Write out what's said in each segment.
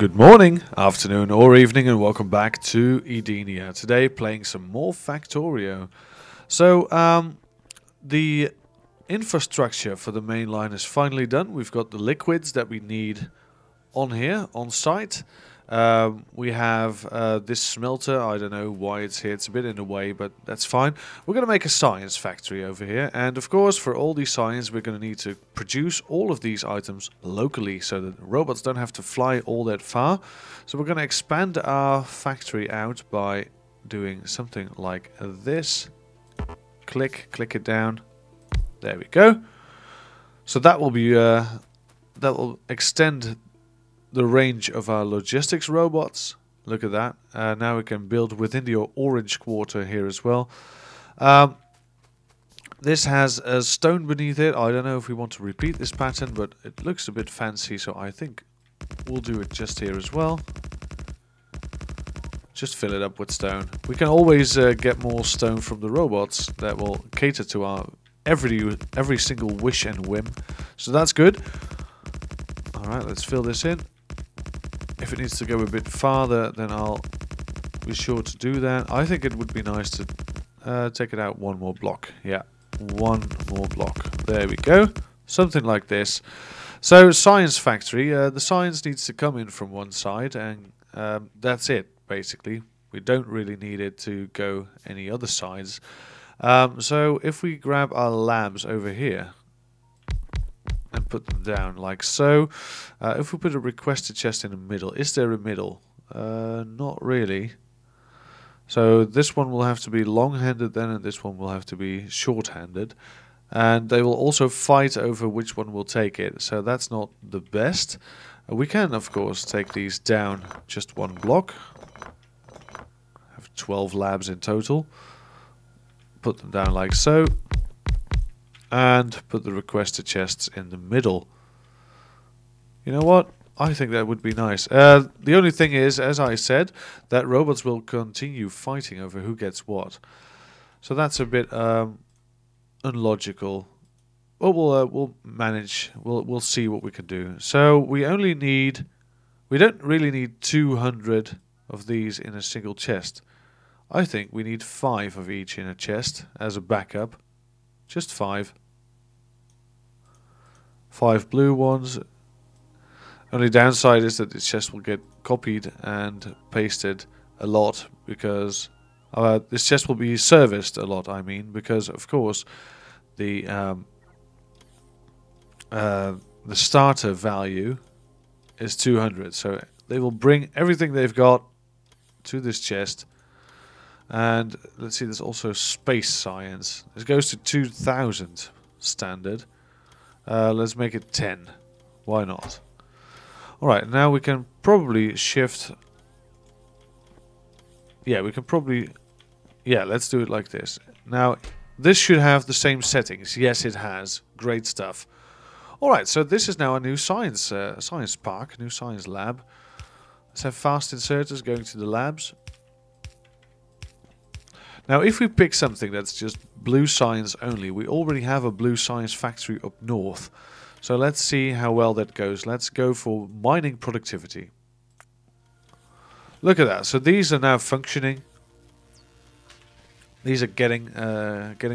Good morning, afternoon or evening, and welcome back to Edenia. Today playing some more Factorio. So the infrastructure for the main line is finally done. We've got the liquids that we need on here, on site. We have this smelter. I don't know why it's here. It's a bit in the way, but that's fine. We're going to make a science factory over here. And of course, for all these science, we're going to need to produce all of these items locally so that the robots don't have to fly all that far. So we're going to expand our factory out by doing something like this. Click it down. There we go. So that will be that will extend the range of our logistics robots. Look at that. Now we can build within the orange quarter here as well. This has a stone beneath it. I don't know if we want to repeat this pattern, but it looks a bit fancy, so I think we'll do it just here as well. Just fill it up with stone. We can always get more stone from the robots that will cater to our every single wish and whim. So that's good. Alright, let's fill this in. If it needs to go a bit farther, then I'll be sure to do that. I think it would be nice to take it out one more block. Yeah, one more block. There we go. Something like this. So, science factory. The science needs to come in from one side, and that's it, basically. We don't really need it to go any other sides. So, if we grab our labs over here and put them down like so. If we put a requested chest in the middle, is there a middle? Not really. So this one will have to be long-handed then, and this one will have to be short-handed. And they will also fight over which one will take it. So that's not the best. We can, of course, take these down just one block. Have 12 labs in total. Put them down like so. And put the requested chests in the middle. You know what? I think that would be nice. The only thing is, as I said, that robots will continue fighting over who gets what. So that's a bit unlogical. But we'll manage. We'll see what we can do. So we don't really need 200 of these in a single chest. I think we need 5 of each in a chest as a backup. Just 5. 5 blue ones. Only downside is that this chest will get copied and pasted a lot because this chest will be serviced a lot. I mean, because of course the starter value is 200, so they will bring everything they've got to this chest. And let's see, there's also space science. This goes to 2000 standard. Let's make it 10. Why not? Alright, now we can probably shift. Yeah, we can probably. Yeah, let's do it like this. Now, this should have the same settings. Yes, it has. Great stuff. Alright, so this is now a new science park, new science lab. Let's have fast inserters going to the labs. Now, if we pick something that's just blue science only, we already have a blue science factory up north. So let's see how well that goes. Let's go for mining productivity. Look at that. So these are now functioning. These are getting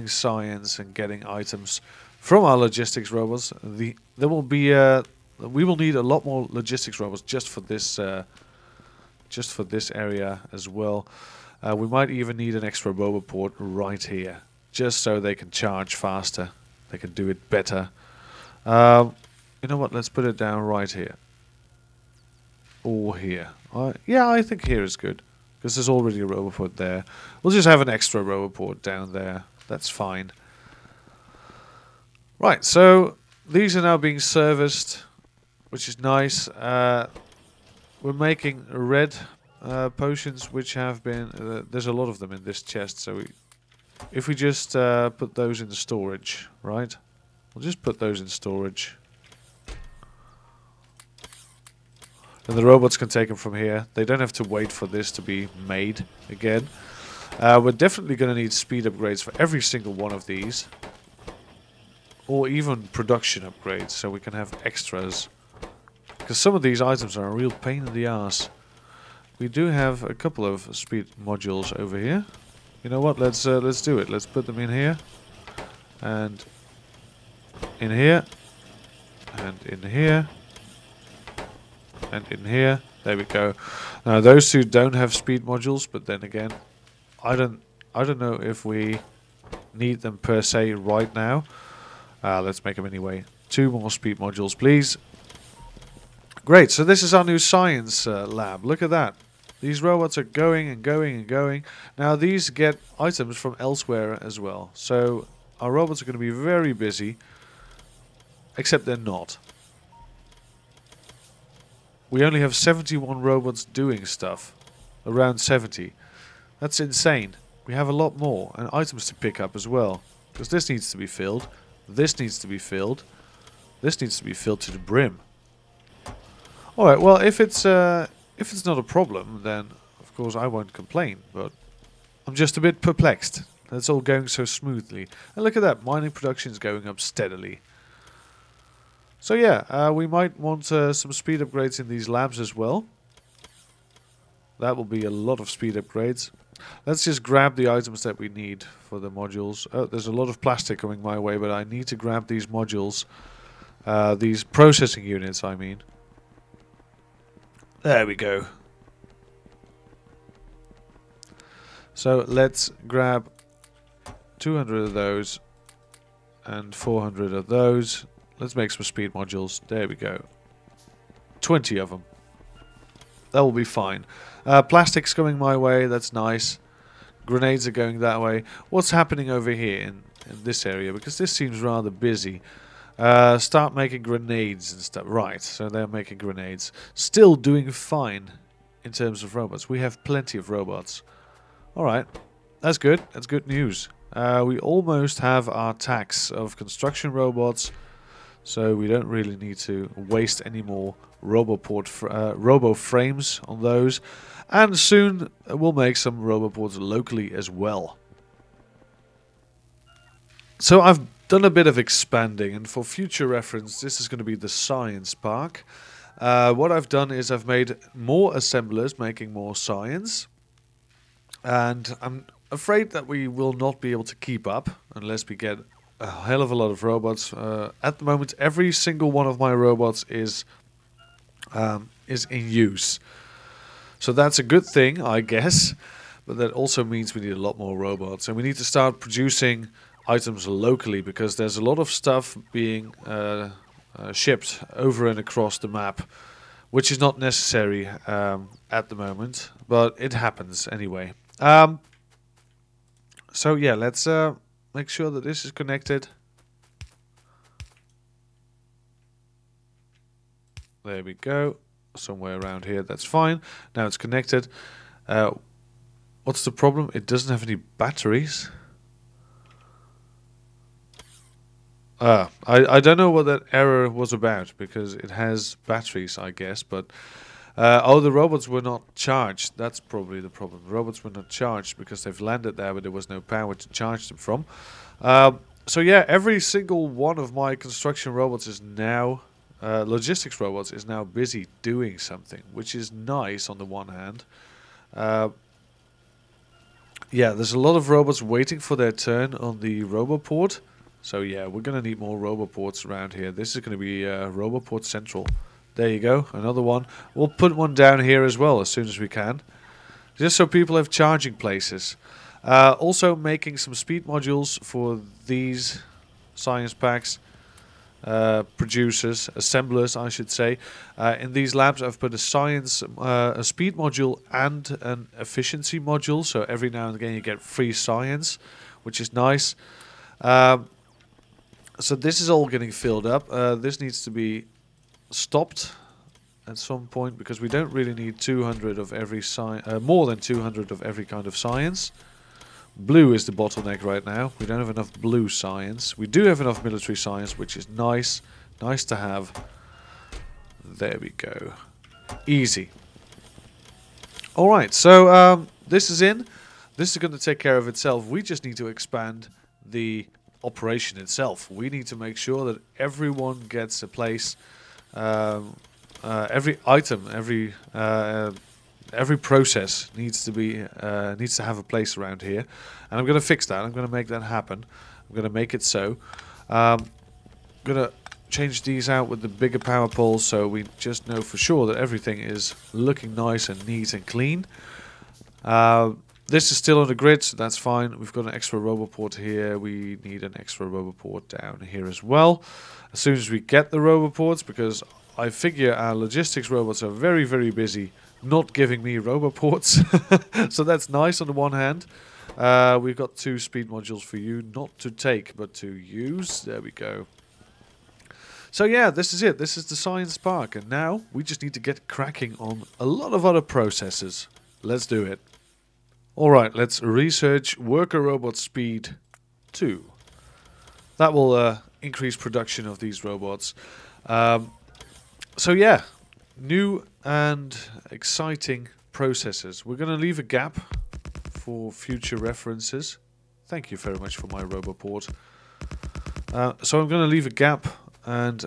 science and getting items from our logistics robots. We will need a lot more logistics robots just for this area as well. We might even need an extra robot port right here, just so they can charge faster. They can do it better. You know what? Let's put it down right here. Or here. Yeah, I think here is good. Because there's already a robot port there. We'll just have an extra robot port down there. That's fine. Right, so these are now being serviced, which is nice. We're making red potions, which have been... there's a lot of them in this chest, so if we just put those in the storage, right? We'll just put those in storage. And the robots can take them from here. They don't have to wait for this to be made again. We're definitely going to need speed upgrades for every single one of these. Or even production upgrades, so we can have extras. Because some of these items are a real pain in the ass. We do have a couple of speed modules over here. You know what? Let's do it. Let's put them in here, and in here, and in here, and in here. There we go. Now those two don't have speed modules, but then again, I don't know if we need them per se right now. Let's make them anyway. 2 more speed modules, please. Great. So this is our new science lab. Look at that. These robots are going and going and going. Now these get items from elsewhere as well. So our robots are going to be very busy. Except they're not. We only have 71 robots doing stuff. Around 70. That's insane. We have a lot more. And items to pick up as well. Because this needs to be filled. This needs to be filled. This needs to be filled to the brim. Alright, well if it's not a problem, then of course I won't complain, but I'm just a bit perplexed. That's all going so smoothly. And look at that, mining production is going up steadily. So yeah, we might want some speed upgrades in these labs as well. That will be a lot of speed upgrades. Let's just grab the items that we need for the modules. Oh, there's a lot of plastic coming my way, but I need to grab these modules. These processing units, I mean. There we go. So let's grab 200 of those and 400 of those. Let's make some speed modules. There we go. 20 of them. That will be fine. Plastic's coming my way. That's nice. Grenades are going that way. What's happening over here in this area? Because this seems rather busy. Start making grenades and stuff. Right, so they're making grenades. Still doing fine in terms of robots. We have plenty of robots. Alright, that's good. That's good news. We almost have our tax of construction robots, so we don't really need to waste any more robo frames on those. And soon we'll make some roboports locally as well. So I've done a bit of expanding, and for future reference, this is going to be the science park. What I've done is I've made more assemblers, making more science. And I'm afraid that we will not be able to keep up unless we get a hell of a lot of robots. At the moment, every single one of my robots is in use. So that's a good thing, I guess. But that also means we need a lot more robots. And we need to start producing items locally, because there's a lot of stuff being shipped over and across the map, which is not necessary at the moment, but it happens anyway. So yeah, let's make sure that this is connected. There we go. Somewhere around here, that's fine. Now it's connected. What's the problem? It doesn't have any batteries. I don't know what that error was about, because it has batteries, I guess, but oh, the robots were not charged. That's probably the problem. The robots were not charged because they've landed there, but there was no power to charge them from. So yeah, every single one of my construction robots is now, logistics robots, is now busy doing something, which is nice on the one hand. Yeah, there's a lot of robots waiting for their turn on the roboport. So yeah, we're going to need more roboports around here. This is going to be Roboport Central. There you go, another one. We'll put one down here as well as soon as we can, just so people have charging places. Also making some speed modules for these science packs. Producers, assemblers, I should say. In these labs, I've put a science, a speed module and an efficiency module. So every now and again you get free science, which is nice. So this is all getting filled up. This needs to be stopped at some point, because we don't really need 200 of every more than 200 of every kind of science. Blue is the bottleneck right now. We don't have enough blue science. We do have enough military science, which is nice. Nice to have. There we go. Easy. Alright, so this is in. This is going to take care of itself. We just need to expand the operation itself. We need to make sure that everyone gets a place every item, every process needs to have a place around here, and I'm going to fix that. I'm going to make that happen. I'm going to make it so. I'm going to change these out with the bigger power poles, so we just know for sure that everything is looking nice and neat and clean. This is still on the grid, so that's fine. We've got an extra roboport here. We need an extra roboport down here as well. As soon as we get the roboports, because I figure our logistics robots are very, very busy not giving me roboports. So that's nice on the one hand. We've got 2 speed modules for you, not to take, but to use. There we go. So yeah, this is it. This is the science park. And now we just need to get cracking on a lot of other processes. Let's do it. Alright, let's research worker robot speed 2. That will increase production of these robots. So yeah, new and exciting processes. We're going to leave a gap for future references. Thank you very much for my roboport. So I'm going to leave a gap and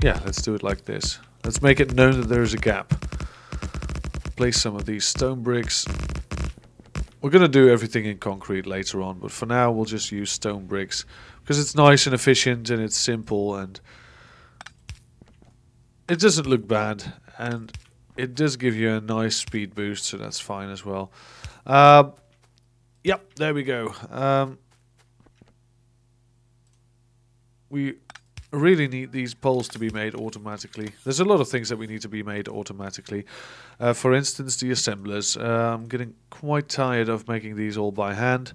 yeah, let's do it like this. Let's make it known that there is a gap. Place some of these stone bricks. We're going to do everything in concrete later on, but for now we'll just use stone bricks because it's nice and efficient and it's simple and it doesn't look bad and it does give you a nice speed boost, so that's fine as well. Yep, there we go. We really need these poles to be made automatically. There's a lot of things that we need to be made automatically. For instance, the assemblers. I'm getting quite tired of making these all by hand.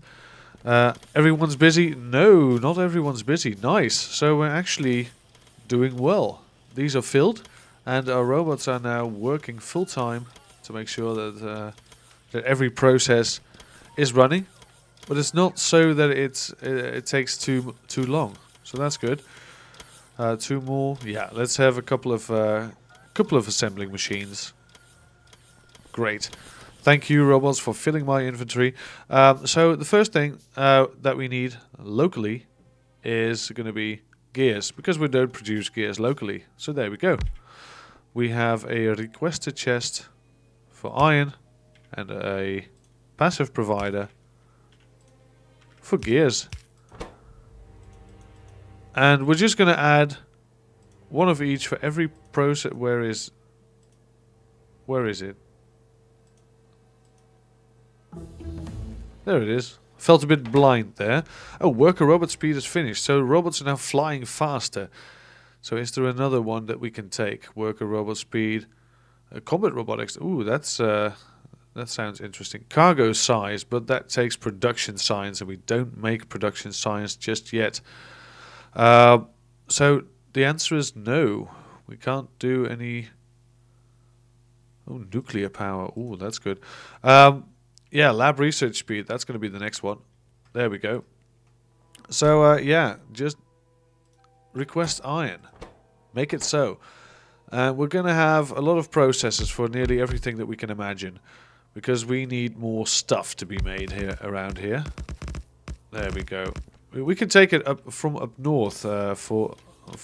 Everyone's busy? No, not everyone's busy. Nice. So we're actually doing well. These are filled, and our robots are now working full time to make sure that that every process is running. But it's not so that it takes too long. So that's good. 2 more. Yeah, let's have a couple of assembling machines. Great. Thank you, robots, for filling my inventory. So the first thing that we need locally is going to be gears, because we don't produce gears locally. So there we go. We have a requested chest for iron and a passive provider for gears. And we're just going to add 1 of each for every process. Where is it? There it is. Felt a bit blind there. Oh, worker robot speed is finished. So robots are now flying faster. So is there another one that we can take? Worker robot speed. Combat robotics. Ooh, that sounds interesting. Cargo size, but that takes production science, and we don't make production science just yet. So the answer is no. We can't do any. Oh, nuclear power. Oh, that's good. Yeah, lab research speed. That's going to be the next one. There we go. So yeah, just request iron. Make it so. We're going to have a lot of processes for nearly everything that we can imagine, because we need more stuff to be made here around here. There we go. We can take it up from up north for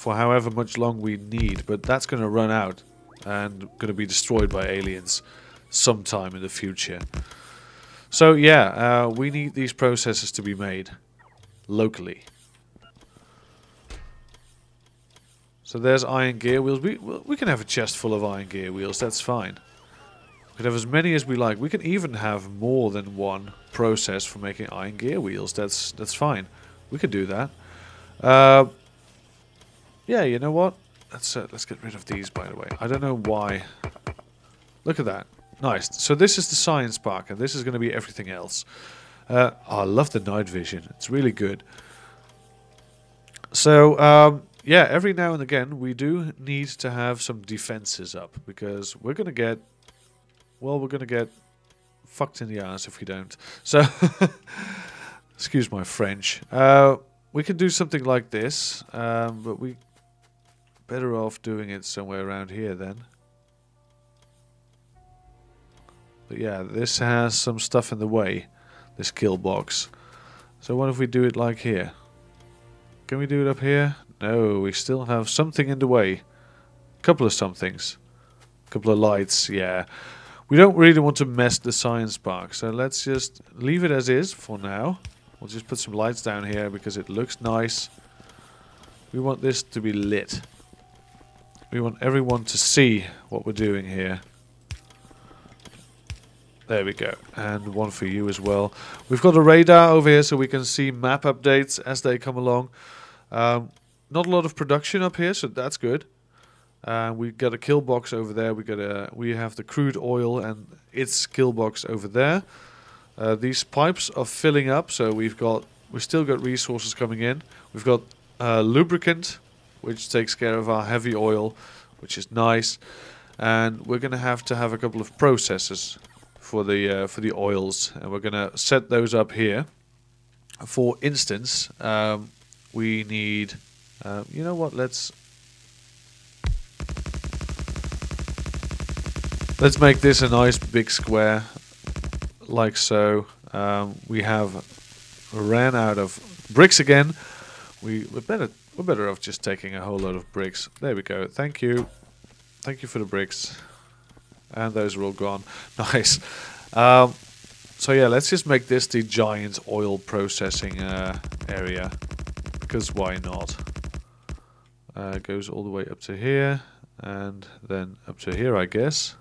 however much long we need, but that's going to run out and going to be destroyed by aliens sometime in the future. So yeah, we need these processes to be made locally. So there's iron gear wheels. We can have a chest full of iron gear wheels. That's fine. We can have as many as we like. We can even have more than 1 process for making iron gear wheels. That's fine. We could do that. Yeah, you know what? Let's get rid of these, by the way. I don't know why. Look at that. Nice. So this is the science park, and this is going to be everything else. Oh, I love the night vision. It's really good. So, yeah, every now and again, we do need to have some defenses up, because we're going to get... Well, we're going to get fucked in the ass if we don't. So, excuse my French. We can do something like this, but we better off doing it somewhere around here then. But yeah, this has some stuff in the way, this kill box. So what if we do it like here? Can we do it up here? No, we still have something in the way. A couple of somethings. A couple of lights, yeah. We don't really want to mess the science park, so let's just leave it as is for now. We'll just put some lights down here because it looks nice. We want this to be lit. We want everyone to see what we're doing here. There we go. And one for you as well. We've got a radar over here so we can see map updates as they come along. Not a lot of production up here, so that's good. We've got a kill box over there. We have the crude oil and its kill box over there. These pipes are filling up, so we've still got resources coming in. We've got lubricant, which takes care of our heavy oil, which is nice. And we're going to have a couple of processors for the oils, and we're going to set those up here. For instance, we need, you know what? Let's make this a nice big square, like so. We have ran out of bricks again. We're better off just taking a whole load of bricks. There we go. Thank you for the bricks, and those are all gone. Nice. So yeah, let's just make this the giant oil processing area, because why not? Goes all the way up to here, and then up to here, I guess.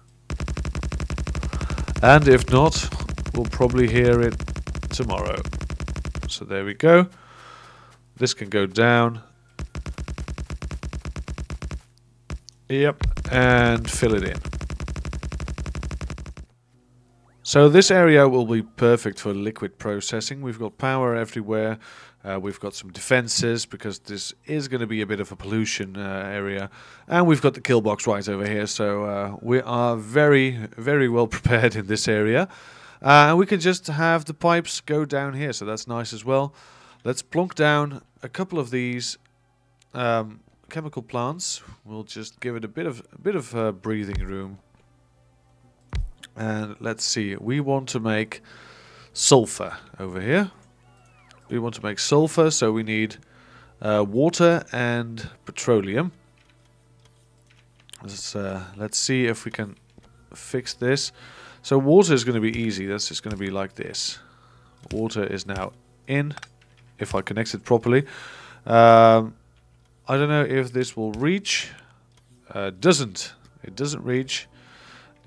And if not, we'll probably hear it tomorrow. So there we go. This can go down. Yep, and fill it in. So this area will be perfect for liquid processing. We've got power everywhere. We've got some defenses because this is going to be a bit of a pollution area. And we've got the kill box right over here. So we are very, very well prepared in this area. And we can just have the pipes go down here. So that's nice as well. Let's plonk down a couple of these chemical plants. We'll just give it a bit of breathing room. And let's see. We want to make sulfur over here. We want to make sulfur, so we need water and petroleum. Let's see if we can fix this. So water is going to be easy. That's just going to be like this. Water is now in, if I connect it properly. I don't know if this will reach. It doesn't reach.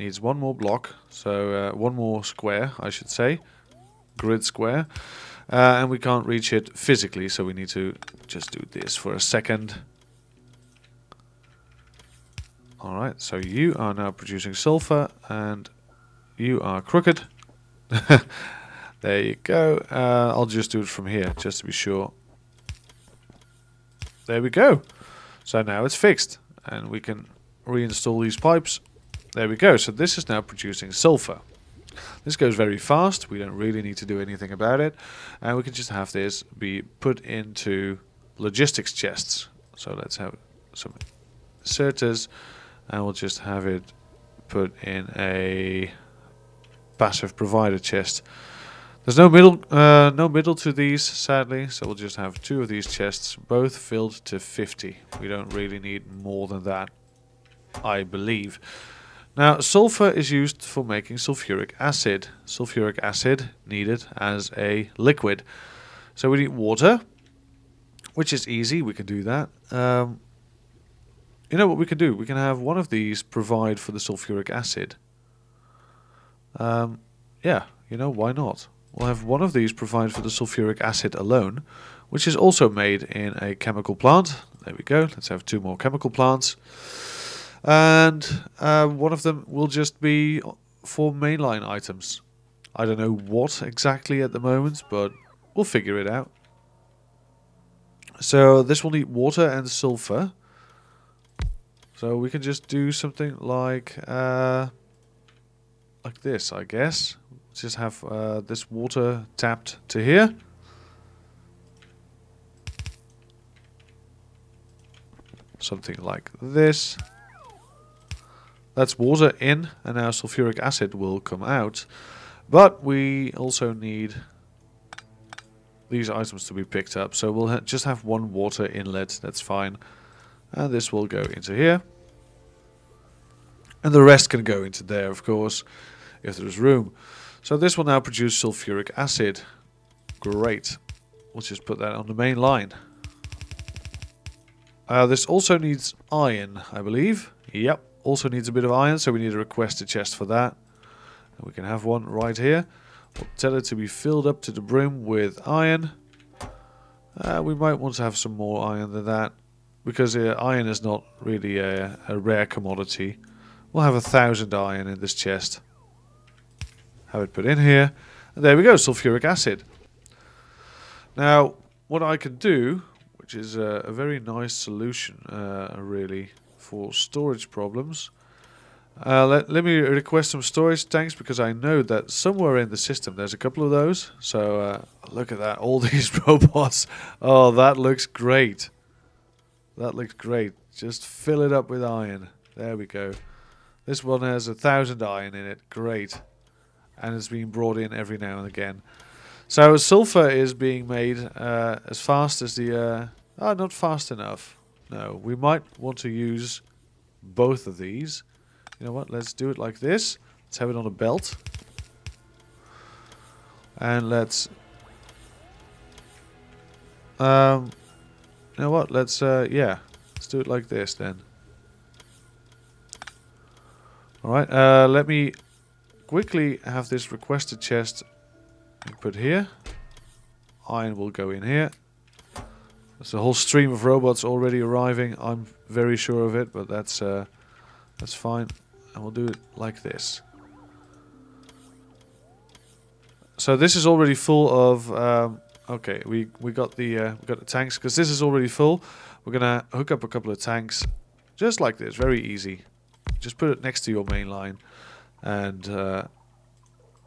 Needs one more block. So one more square, I should say. Grid square. And we can't reach it physically, so we need to just do this for a second. Alright, so you are now producing sulfur, and you are crooked. There you go. I'll just do it from here, just to be sure. There we go. So now it's fixed, and we can reinstall these pipes. There we go. So this is now producing sulfur. This goes very fast. We don't really need to do anything about it. And we can just have this be put into logistics chests. So let's have some inserters. And we'll just have it put in a passive provider chest. There's no middle to these, sadly. So we'll just have two of these chests, both filled to 50. We don't really need more than that, I believe. Now, sulfur is used for making sulfuric acid. Sulfuric acid needed as a liquid. So we need water, which is easy. We can do that. You know what we can do? We can have one of these provide for the sulfuric acid. Yeah, you know, why not? We'll have one of these provide for the sulfuric acid alone, which is also made in a chemical plant. There we go. Let's have two more chemical plants. And one of them will just be for mainline items. I don't know what exactly at the moment, but we'll figure it out. So this will need water and sulfur. So we can just do something like this, I guess. Just have this water tapped to here. Something like this. That's water in, and now sulfuric acid will come out. But we also need these items to be picked up. So we'll just have one water inlet, that's fine. And this will go into here. And the rest can go into there, of course, if there's room. So this will now produce sulfuric acid. Great. We'll just put that on the main line. This also needs iron, I believe. Yep, also needs a bit of iron, so we need to request a chest for that. And we can have one right here. We'll tell it to be filled up to the brim with iron. We might want to have some more iron than that, because iron is not really a rare commodity. We'll have 1,000 iron in this chest. Have it put in here. And there we go, sulfuric acid. Now, what I can do, which is a very nice solution, really, for storage problems. Let me request some storage tanks, because I know that somewhere in the system there's a couple of those. So, look at that, all these robots. Oh, that looks great. That looks great. Just fill it up with iron. There we go. This one has 1,000 iron in it. Great. And it's being brought in every now and again. So sulfur is being made as fast as the... not fast enough. No, we might want to use both of these. You know what? Let's do it like this. Let's have it on a belt. And let's... you know what? Let's, yeah. Let's do it like this then. Alright, let me quickly have this requested chest put here. Iron will go in here. There's a whole stream of robots already arriving. I'm very sure of it, but that's fine. And we'll do it like this. So this is already full of. Okay, we got the tanks, because this is already full. We're gonna hook up a couple of tanks, just like this. Very easy. Just put it next to your main line, and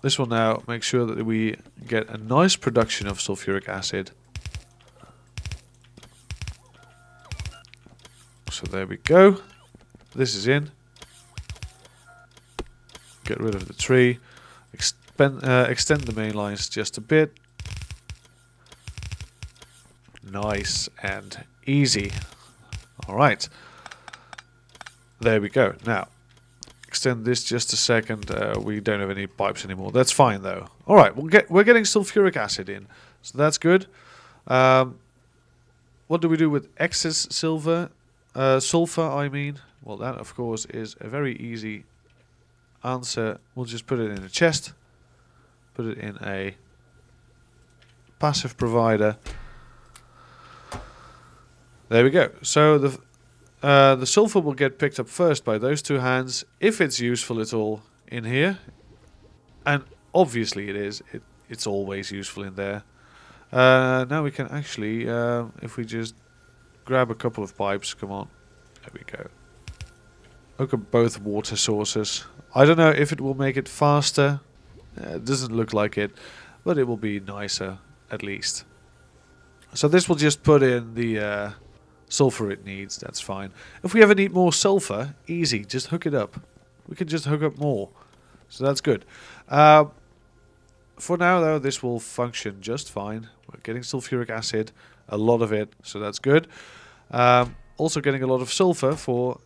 this will now make sure that we get a nice production of sulfuric acid. So there we go. This is in. Get rid of the tree. Extend the main lines just a bit. Nice and easy. Alright. There we go. Now, extend this just a second. We don't have any pipes anymore. That's fine though. Alright, we're getting sulfuric acid in. So that's good. What do we do with excess sulfur, I mean? Well, that of course is a very easy answer. We'll just put it in a chest. Put it in a passive provider. There we go. So the sulfur will get picked up first by those two hands, if it's useful at all in here. And obviously it is. It's always useful in there. Now we can actually, if we just grab a couple of pipes, come on. There we go. Hook up both water sources. I don't know if it will make it faster. It doesn't look like it, but it will be nicer at least. So this will just put in the sulfur it needs. That's fine. If we ever need more sulfur, easy, just hook it up. We can just hook up more. So that's good. For now though, this will function just fine. We're getting sulfuric acid, a lot of it, so that's good. Also getting a lot of sulfur for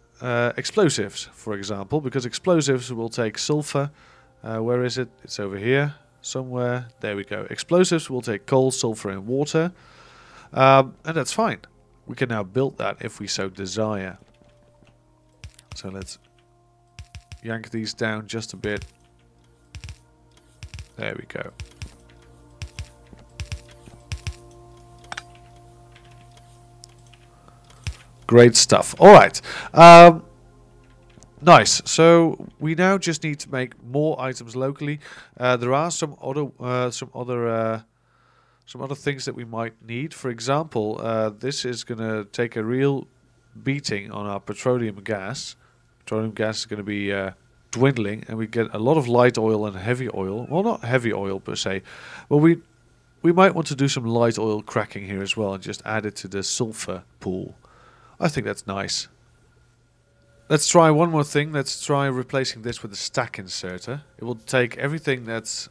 explosives, for example, because explosives will take sulfur. Where is it? It's over here somewhere. There we go. Explosives will take coal, sulfur and water. And that's fine. We can now build that if we so desire. So let's yank these down just a bit. There we go. Great stuff. Alright. Nice. So we now just need to make more items locally. There are some other things that we might need. For example, this is going to take a real beating on our petroleum gas. Petroleum gas is going to be dwindling, and we get a lot of light oil and heavy oil. Well, not heavy oil per se. Well, we might want to do some light oil cracking here as well and just add it to the sulfur pool. I think that's nice. Let's try one more thing. Let's try replacing this with a stack inserter. It will take everything that's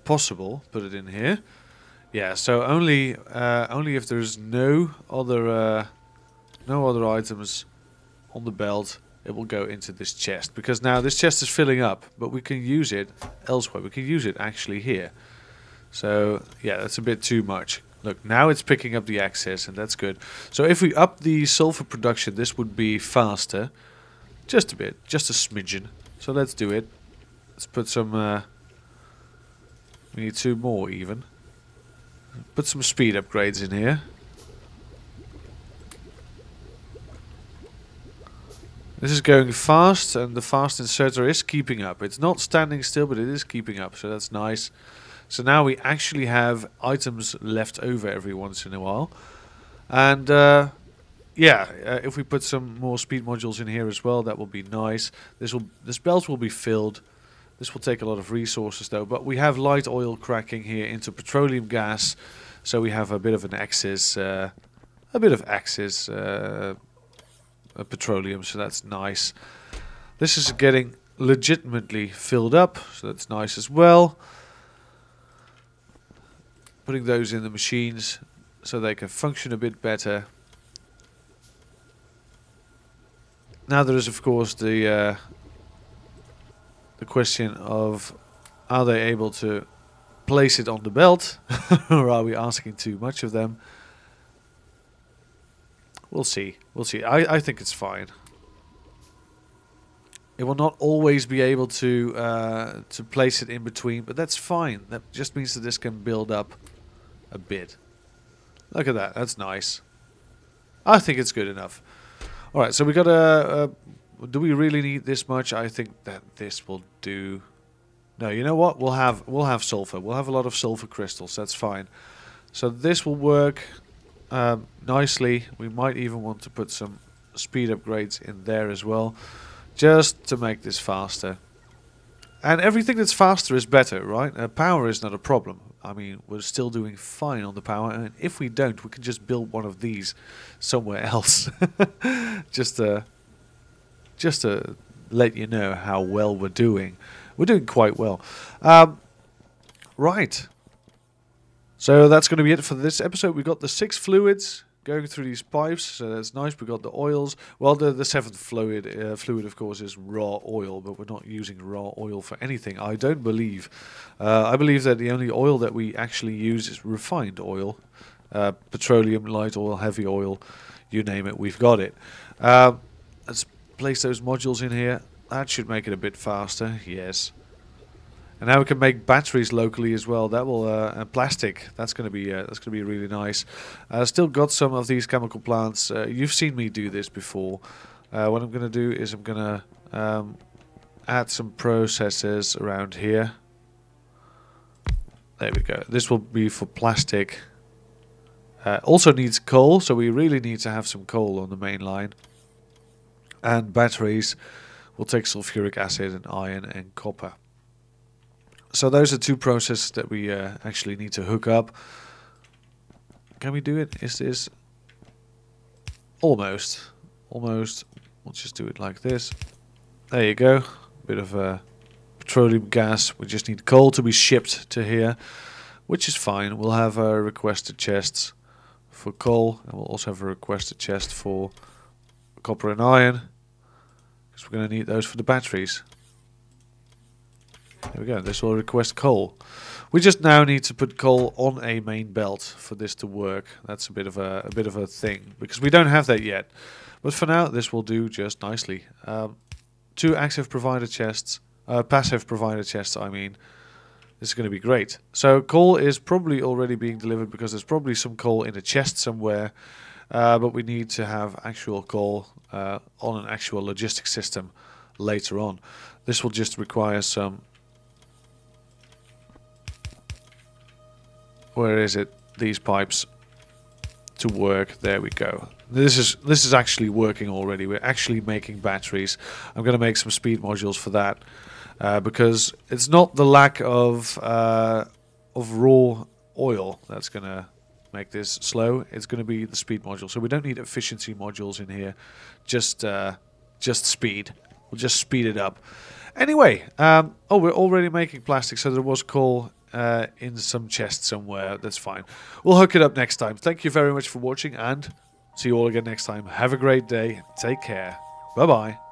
possible, put it in here. Yeah, so only if there's no other items on the belt, it will go into this chest. Because now this chest is filling up, but we can use it elsewhere. We can use it actually here. So yeah, that's a bit too much. Look, now it's picking up the access, and that's good. So if we up the sulfur production, this would be faster. Just a bit, just a smidgen. So let's do it. Let's put some... we need 2 more even. Put some speed upgrades in here. This is going fast, and the fast inserter is keeping up. It's not standing still, but it is keeping up, so that's nice. So now we actually have items left over every once in a while. And yeah, if we put some more speed modules in here as well, that will be nice. This belt will be filled. This will take a lot of resources though, but we have light oil cracking here into petroleum gas, so we have a bit of an excess, petroleum, so that's nice. This is getting legitimately filled up, so that's nice as well. Putting those in the machines so they can function a bit better. Now there is of course the question of, are they able to place it on the belt or are we asking too much of them? We'll see. We'll see. I think it's fine. It will not always be able to place it in between, but that's fine. That just means that this can build up a bit. Look at that. That's nice. I think it's good enough. All right. So we got a. Do we really need this much? I think that this will do. No, you know what? We'll have sulfur. We'll have a lot of sulfur crystals. That's fine. So this will work nicely. We might even want to put some speed upgrades in there as well, just to make this faster. And everything that's faster is better, right? Power is not a problem. I mean, we're still doing fine on the power, and if we don't, we can just build one of these somewhere else. just to let you know how well we're doing. We're doing quite well. Right. So that's going to be it for this episode. We got the 6 fluids going through these pipes, so that's nice. We got the oils. Well, the 7th fluid, of course, is raw oil, but we're not using raw oil for anything. I don't believe. I believe that the only oil that we actually use is refined oil, petroleum, light oil, heavy oil, you name it, we've got it. Let's place those modules in here. That should make it a bit faster. Yes. And now we can make batteries locally as well. That will and plastic. That's going to be really nice. Still got some of these chemical plants. You've seen me do this before. What I'm going to do is I'm going to add some processes around here. There we go. This will be for plastic. Also needs coal, so we really need to have some coal on the main line. And batteries will take sulfuric acid and iron and copper. So those are 2 processes that we actually need to hook up. Can we do it? Is this almost? Almost. We'll just do it like this. There you go. Bit of petroleum gas. We just need coal to be shipped to here, which is fine. We'll have requested chests for coal, and we'll also have a requested chest for copper and iron, because we're going to need those for the batteries. There we go. This will request coal. We just now need to put coal on a main belt for this to work. That's a bit of a thing, because we don't have that yet. But for now, this will do just nicely. 2 active provider chests, passive provider chests. I mean, this is going to be great. So coal is probably already being delivered, because there's probably some coal in a chest somewhere. But we need to have actual coal on an actual logistics system later on. This will just require some. Where is it? These pipes to work. There we go. This is actually working already. We're actually making batteries. I'm going to make some speed modules for that, because it's not the lack of raw oil that's going to make this slow. It's going to be the speed module. So we don't need efficiency modules in here. Just speed. We'll just speed it up. Anyway, oh, we're already making plastic. So there was coal in some chest somewhere. That's fine. We'll hook it up next time. Thank you very much for watching, and see you all again next time. Have a great day. Take care. Bye-bye.